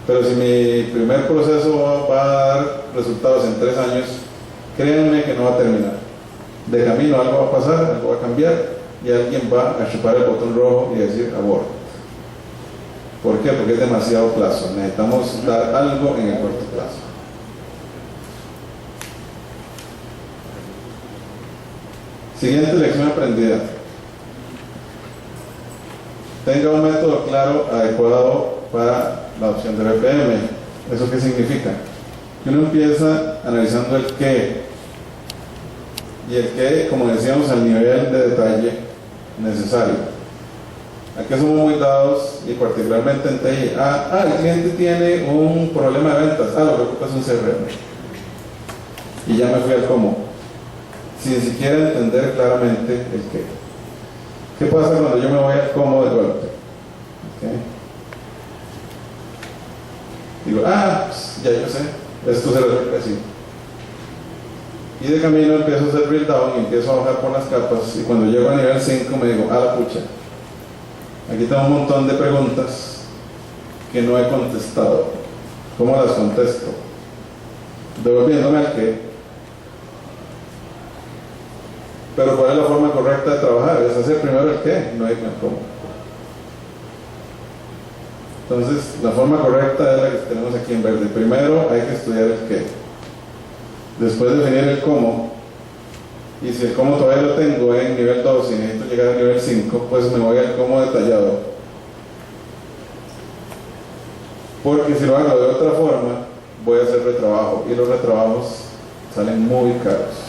Pero si mi primer proceso va a dar resultados en 3 años, créanme que no va a terminar. De camino algo va a pasar, algo va a cambiar y alguien va a chupar el botón rojo y decir abort. ¿Por qué? Porque es demasiado plazo. Necesitamos dar algo en el corto plazo. Siguiente lección aprendida. Tenga un método claro, adecuado para la adopción de BPM. ¿Eso qué significa? Que uno empieza analizando el qué. Y el qué, como decíamos, al nivel de detalle necesario. Aquí somos muy dados, y particularmente en TI, el cliente tiene un problema de ventas, lo que ocupa es un CRM. Y ya me fui al cómo. Sin siquiera entender claramente el qué. ¿Qué pasa cuando yo me voy al cómo de golpe? ¿Okay? Digo, pues ya yo sé, esto se resuelve así. Y de camino empiezo a hacer drill down y empiezo a bajar por las capas. Y cuando llego a nivel 5 me digo, la pucha, aquí tengo un montón de preguntas que no he contestado. ¿Cómo las contesto? Devolviéndome al qué. Pero ¿cuál es la forma correcta de trabajar? Es hacer primero el qué, no irme al cómo. Entonces, la forma correcta es la que tenemos aquí en verde. Primero hay que estudiar el qué. Después definir el cómo. Y si el cómo todavía lo tengo en nivel 2 y necesito llegar a nivel 5, pues me voy al cómo detallado. Porque si lo hago de otra forma, voy a hacer retrabajo. Y los retrabajos salen muy caros.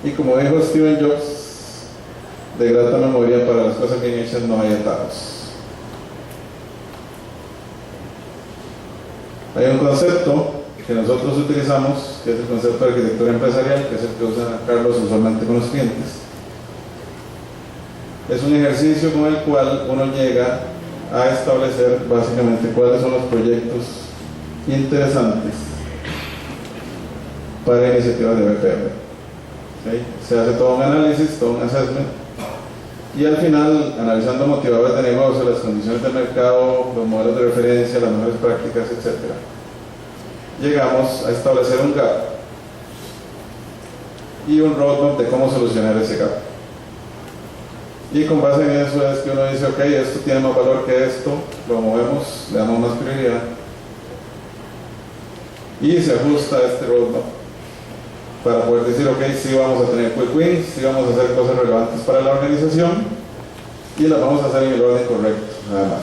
Y como dijo Steve Jobs, de grata memoria, para las cosas bien hechas no hay atajos. Hay un concepto que nosotros utilizamos, que es el concepto de arquitectura empresarial, que es el que usa Carlos usualmente con los clientes. Es un ejercicio con el cual uno llega a establecer básicamente cuáles son los proyectos interesantes para iniciativas de BPM. ¿Okay? Se hace todo un análisis, todo un assessment, y al final, analizando motivadores de negocio, las condiciones del mercado, los modelos de referencia, las mejores prácticas, etc., llegamos a establecer un gap y un roadmap de cómo solucionar ese gap. Y con base en eso es que uno dice, ok, esto tiene más valor que esto, lo movemos, le damos más prioridad y se ajusta a este roadmap para poder decir, ok, sí vamos a tener quick wins, sí vamos a hacer cosas relevantes para la organización y las vamos a hacer en el orden correcto, nada más.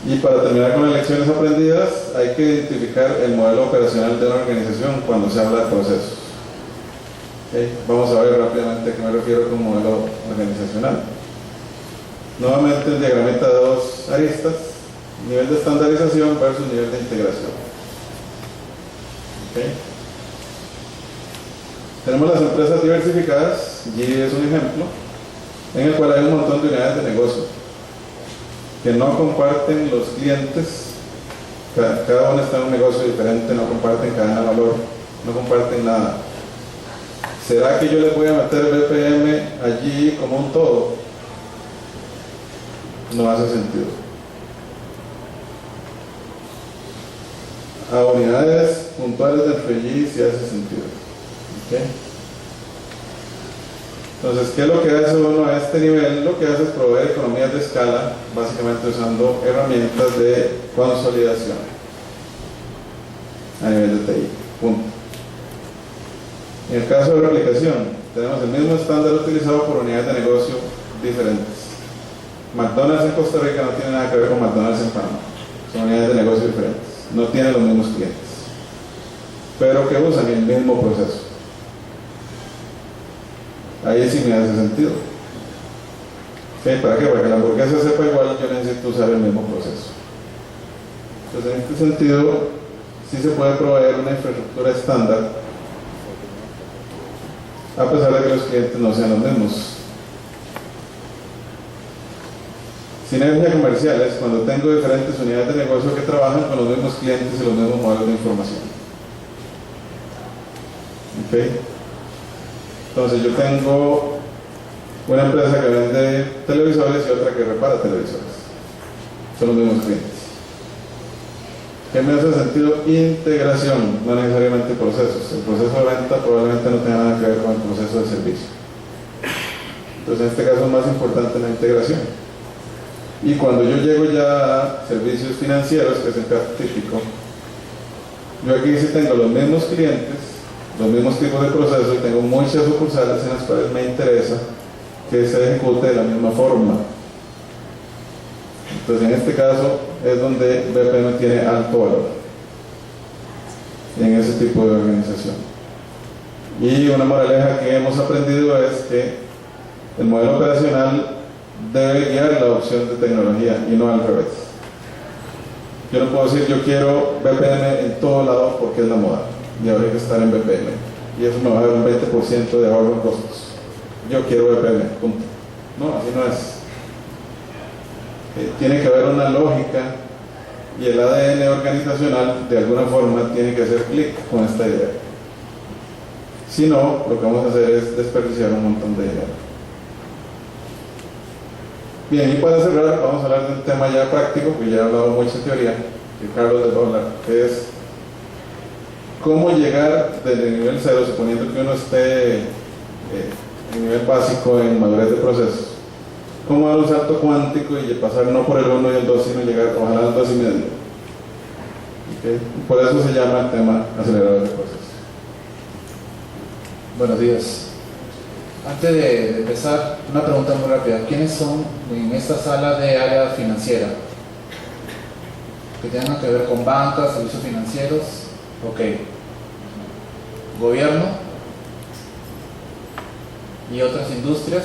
Y para terminar con las lecciones aprendidas, hay que identificar el modelo operacional de una organización cuando se habla de procesos. ¿Okay? Vamos a ver rápidamente a qué me refiero con modelo organizacional. Nuevamente el diagramita de 2 aristas, nivel de estandarización versus nivel de integración. ¿Okay? Tenemos las empresas diversificadas, G es un ejemplo, en el cual hay un montón de unidades de negocio que no comparten los clientes, cada uno está en un negocio diferente, no comparten cadena de valor, no comparten nada. ¿Será que yo le voy a meter BPM allí como un todo? No hace sentido. A unidades puntuales del FEGI sí hace sentido. ¿Okay? Entonces, ¿qué es lo que hace uno a este nivel? Lo que hace es proveer economías de escala, básicamente usando herramientas de consolidación. a nivel de TI. Punto. En el caso de replicación, tenemos el mismo estándar utilizado por unidades de negocio diferentes. McDonald's en Costa Rica no tiene nada que ver con McDonald's en Panamá. Son unidades de negocio diferentes. No tienen los mismos clientes. Pero que usan el mismo proceso. Ahí sí me hace sentido. ¿Okay? ¿Para qué? Para que la hamburguesa sepa igual, yo necesito usar el mismo proceso. Entonces, en este sentido, sí se puede proveer una infraestructura estándar, a pesar de que los clientes no sean los mismos. Sinergia comercial es cuando tengo diferentes unidades de negocio que trabajan con los mismos clientes y los mismos modelos de información. ¿Okay? Entonces yo tengo una empresa que vende televisores y otra que repara televisores. Son los mismos clientes. ¿Qué me hace sentido? Integración, no necesariamente procesos. El proceso de venta probablemente no tenga nada que ver con el proceso de servicio. Entonces en este caso es más importante la integración. Y cuando yo llego ya a servicios financieros, que es el caso típico, yo aquí sí tengo los mismos clientes, los mismos tipos de procesos, y tengo muchas sucursales en las cuales me interesa que se ejecute de la misma forma. Entonces en este caso es donde BPM tiene alto valor en ese tipo de organización. Y una moraleja que hemos aprendido es que el modelo operacional debe guiar la adopción de tecnología y no al revés. Yo no puedo decir yo quiero BPM en todo lado porque es la moda y ahora hay que estar en BPM y eso me va a dar un 20% de ahorro en costos. Yo quiero BPM, punto. No, así no es. Tiene que haber una lógica y el ADN organizacional de alguna forma tiene que hacer clic con esta idea. Si no, lo que vamos a hacer es desperdiciar un montón de dinero. Bien, y para cerrar vamos a hablar de un tema ya práctico, que ya he hablado mucho de teoría, que Carlos les va a hablar, que es cómo llegar desde el nivel 0, suponiendo que uno esté en nivel básico en madurez de procesos, cómo dar un salto cuántico y pasar no por el 1 y el 2, sino llegar ojalá al 2,5. ¿Okay? Por eso se llama el tema acelerador de procesos. Buenos días. Antes de empezar, una pregunta muy rápida. ¿Quiénes son en esta sala de área financiera? Que tengan que ver con bancas, servicios financieros. Ok. Gobierno y otras industrias.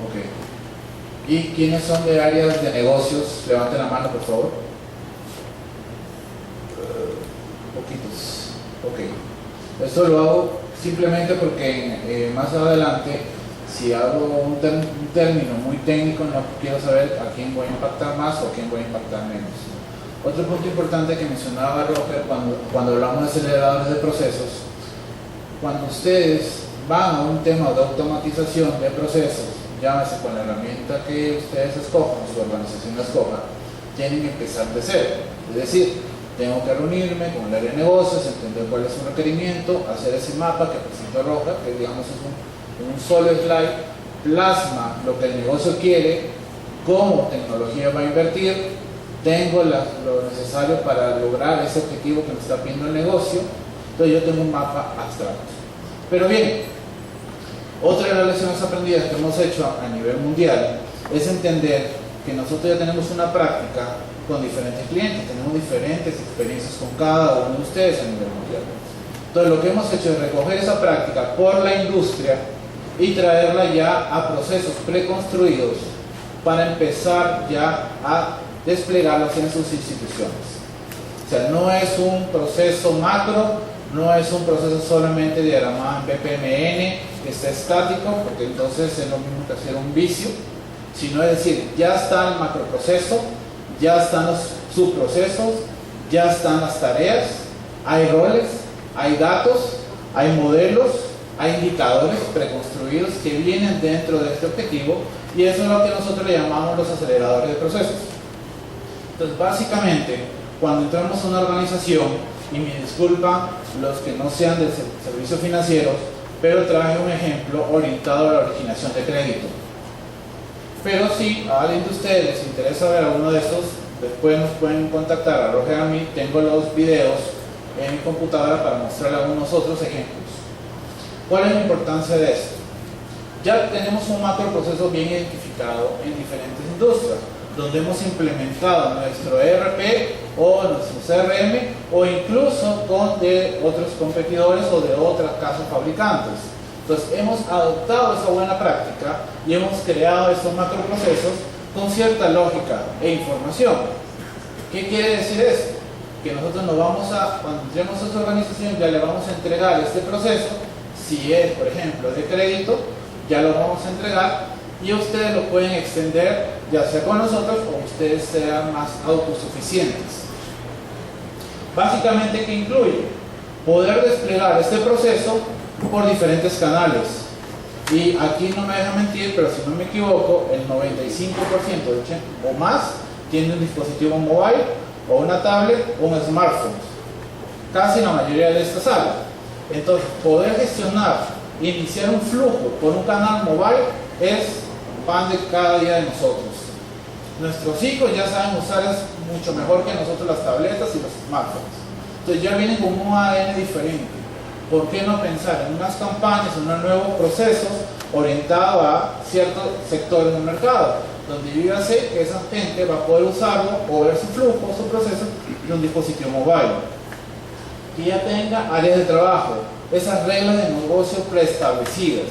Ok. ¿Y quiénes son de áreas de negocios? Levanten la mano, por favor. Poquitos. Ok. Esto lo hago simplemente porque más adelante, si hago un término muy técnico, no quiero saber a quién voy a impactar más o a quién voy a impactar menos. Otro punto importante que mencionaba Roger cuando hablamos de aceleradores de procesos, cuando ustedes van a un tema de automatización de procesos, llámese con la herramienta que ustedes escojan, su organización la escoja, tienen que empezar de cero. Es decir, tengo que reunirme con el área de negocios, entender cuál es su requerimiento, hacer ese mapa que presentó Roja, que digamos es un solo slide, plasma lo que el negocio quiere, cómo tecnología va a invertir, tengo lo necesario para lograr ese objetivo que me está pidiendo el negocio, entonces yo tengo un mapa abstracto. Pero bien, otra de las lecciones aprendidas que hemos hecho a nivel mundial es entender que nosotros ya tenemos una práctica con diferentes clientes, tenemos diferentes experiencias con cada uno de ustedes a nivel mundial. Entonces lo que hemos hecho es recoger esa práctica por la industria y traerla ya a procesos preconstruidos para empezar ya a desplegarlos en sus instituciones. O sea, no es un proceso macro, no es un proceso solamente diagramado en BPMN que está estático, porque entonces es lo mismo que hacer un vicio, sino es decir, ya está el macroproceso, ya están los subprocesos, ya están las tareas, hay roles, hay datos, hay modelos, hay indicadores preconstruidos que vienen dentro de este objetivo y eso es lo que nosotros le llamamos los aceleradores de procesos. Entonces básicamente cuando entramos a una organización, y me disculpan los que no sean de servicios financieros, pero traje un ejemplo orientado a la originación de crédito. Pero si a alguien de ustedes les interesa ver alguno de estos Después nos pueden contactar a Roger, a mí. Tengo los videos en mi computadora para mostrarles algunos otros ejemplos. ¿Cuál es la importancia de esto? Ya tenemos un macroproceso bien identificado en diferentes industrias, donde hemos implementado nuestro ERP o nuestro CRM o incluso con de otros competidores o de otras casas fabricantes. Entonces hemos adoptado esa buena práctica y hemos creado estos macroprocesos con cierta lógica e información. ¿Qué quiere decir esto? Que nosotros nos vamos a, cuando entremos a esta organización, ya le vamos a entregar este proceso. Si es, por ejemplo, de crédito, ya lo vamos a entregar y ustedes lo pueden extender ya sea con nosotros o ustedes sean más autosuficientes. Básicamente, ¿qué incluye? Poder desplegar este proceso por diferentes canales. Y aquí no me deja mentir, pero si no me equivoco, el 95% o más tiene un dispositivo mobile o una tablet o un smartphone. Casi la mayoría de esta sala. Entonces, poder gestionar e iniciar un flujo por un canal mobile es pan de cada día de nosotros. Nuestros hijos ya saben usar mucho mejor que nosotros las tabletas y los smartphones. Entonces ya vienen con un ADN diferente. ¿Por qué no pensar en unas campañas, en unos nuevos procesos orientados a ciertos sectores del mercado, donde yo ya sé que esa gente va a poder usarlo o ver su flujo, su proceso de un dispositivo mobile? Que ya tenga áreas de trabajo, esas reglas de negocio preestablecidas.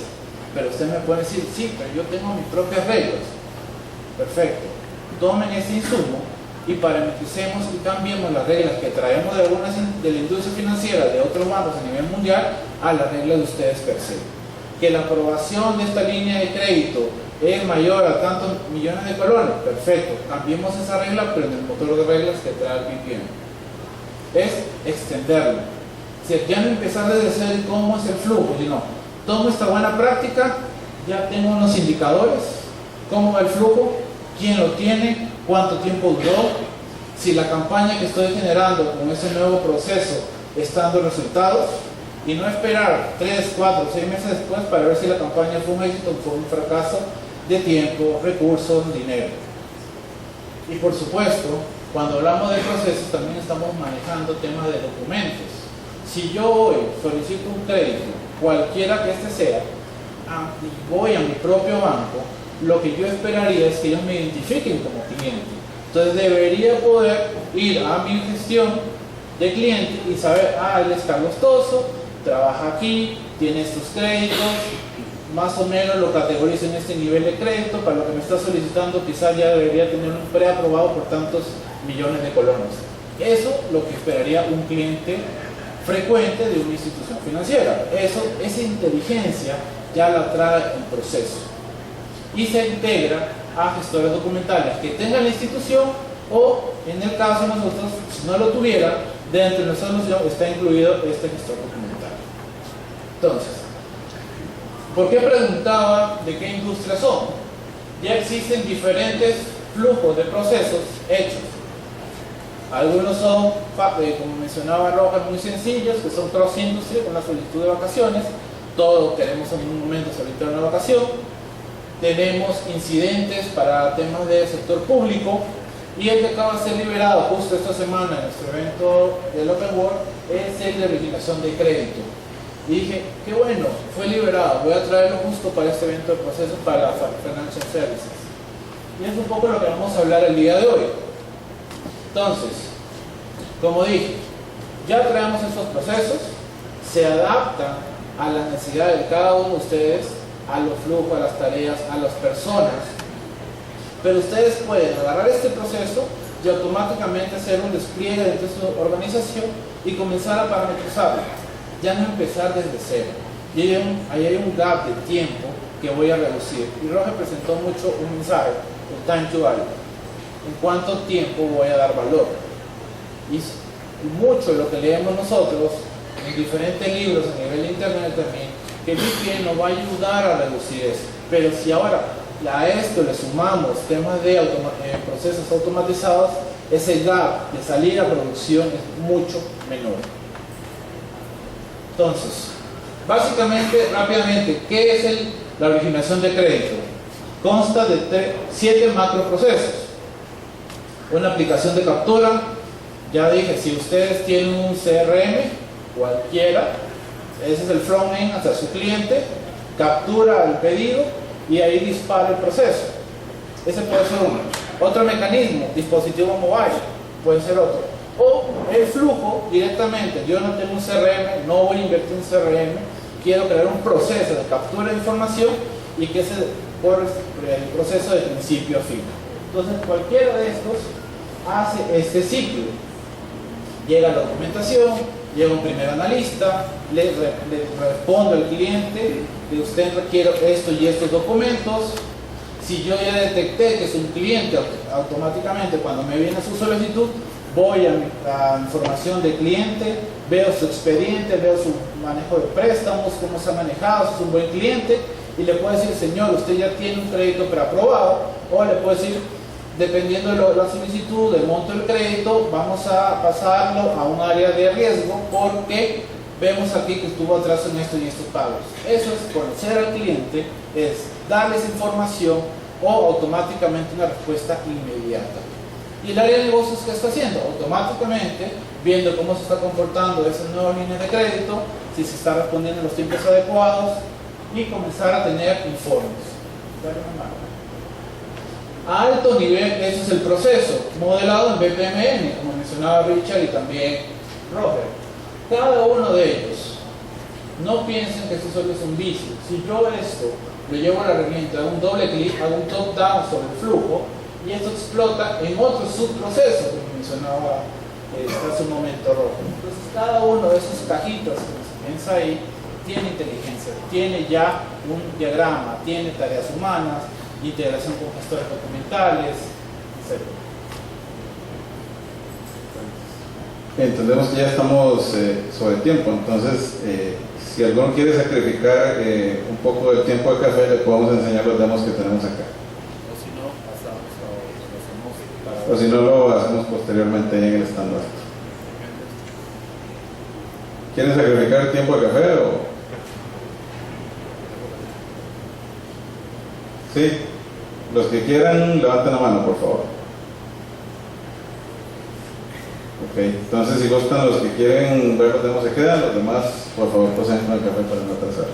Pero usted me puede decir, sí, pero yo tengo mis propias reglas. Perfecto. Tomen ese insumo y parametricemos y cambiemos las reglas que traemos de algunas de la industria financiera de otros bancos a nivel mundial a las reglas de ustedes per se. Que la aprobación de esta línea de crédito es mayor a tantos millones de colones. Perfecto. Cambiemos esa regla, pero en el motor de reglas que trae el BPM. Es extenderlo. Si ya no empezar desde cero cómo es el flujo, sino tomo esta buena práctica, ya tengo unos indicadores, cómo va el flujo, quién lo tiene, cuánto tiempo duró, si la campaña que estoy generando con ese nuevo proceso está dando resultados, y no esperar 3, 4, 6 meses después para ver si la campaña fue un éxito o fue un fracaso de tiempo, recursos, dinero. Y por supuesto, cuando hablamos de procesos también estamos manejando temas de documentos. Si yo hoy solicito un crédito, cualquiera que este sea, y voy a mi propio banco, lo que yo esperaría es que ellos me identifiquen como cliente. Entonces debería poder ir a mi gestión de cliente y saber, él es Carlos Toso, trabaja aquí, tiene estos créditos, más o menos lo categorizo en este nivel de crédito, para lo que me está solicitando quizás ya debería tener un preaprobado por tantos millones de colones. Eso es lo que esperaría un cliente frecuente de una institución financiera. Esa inteligencia ya la trae el proceso y se integra a gestores documentales que tengan la institución o, en el caso de nosotros, si no lo tuviera, dentro de nuestra solución está incluido este gestor documental. Entonces, ¿por qué preguntaba de qué industrias son? Ya existen diferentes flujos de procesos hechos. Algunos son, como mencionaba Rojas, muy sencillos, que son cross-industry, con la solicitud de vacaciones. Todos queremos en un momento solicitar una vacación. Tenemos incidentes para temas de sector público. Y el que acaba de ser liberado justo esta semana en nuestro evento del Open World es el de legislación de crédito. Y dije, qué bueno, fue liberado, voy a traerlo justo para este evento de procesos para la Financial Services. Y es un poco lo que vamos a hablar el día de hoy. Entonces, como dije, ya traemos estos procesos, se adaptan a las necesidades de cada uno de ustedes, a los flujos, a las tareas, a las personas, pero ustedes pueden agarrar este proceso y automáticamente hacer un despliegue dentro de su organización y comenzar a parametrizarlo, ya no empezar desde cero. Y ahí hay un gap de tiempo que voy a reducir. Y Roger presentó mucho un mensaje, el time to value. ¿En cuánto tiempo voy a dar valor? Y mucho de lo que leemos nosotros en diferentes libros a nivel de internet también, que BPM nos va a ayudar a reducir eso. Pero si ahora a esto le sumamos temas de procesos automatizados, ese gap de salir a producción es mucho menor. Entonces, básicamente, rápidamente, ¿qué es la originación de crédito? Consta de 7 macroprocesos. Una aplicación de captura, ya dije, si ustedes tienen un CRM, cualquiera, ese es el front-end hacia su cliente, captura el pedido y ahí dispara el proceso. Ese puede ser uno. Otro mecanismo, dispositivo mobile, puede ser otro. O el flujo directamente, yo no tengo un CRM, no voy a invertir en CRM, quiero crear un proceso de captura de información y que se corre el proceso de principio a fin. Entonces cualquiera de estos hace este ciclo. Llega la documentación, llega un primer analista, le respondo al cliente que usted requiere esto y estos documentos. Si yo ya detecté que es un cliente, automáticamente cuando me viene su solicitud, voy a la información del cliente, veo su expediente, veo su manejo de préstamos, cómo se ha manejado, si es un buen cliente, y le puedo decir, señor, usted ya tiene un crédito preaprobado, o le puedo decir, dependiendo de la solicitud, del monto del crédito, vamos a pasarlo a un área de riesgo porque vemos aquí que estuvo atraso en esto y estos pagos. Eso es conocer al cliente, es darles información o automáticamente una respuesta inmediata. ¿Y el área de negocios qué está haciendo? Automáticamente, viendo cómo se está comportando esas nuevas líneas de crédito, si se está respondiendo en los tiempos adecuados y comenzar a tener informes. Dale una mano. A alto nivel, ese es el proceso, modelado en BPMN, como mencionaba Richard y también Roger. Cada uno de ellos, no piensen que esto solo es un vicio. Si yo esto lo llevo a la herramienta, hago un doble clic, hago un top down sobre el flujo y esto explota en otro subproceso, como mencionaba hace un momento Roger. Entonces cada uno de esos cajitas que se piensa ahí tiene inteligencia, tiene ya un diagrama, tiene tareas humanas, integración con gestores documentales, etc. Entendemos que ya estamos sobre tiempo, entonces si alguno quiere sacrificar un poco del tiempo de café, le podemos enseñar los demos que tenemos acá. O si no, pasamos a O si no, lo hacemos posteriormente en el estándar. ¿Quieren sacrificar el tiempo de café o...? Sí, los que quieran, levanten la mano, por favor. Ok, entonces si gustan los que quieren ver los demos se quedan, los demás, por favor, pasen con el café para no atrasar.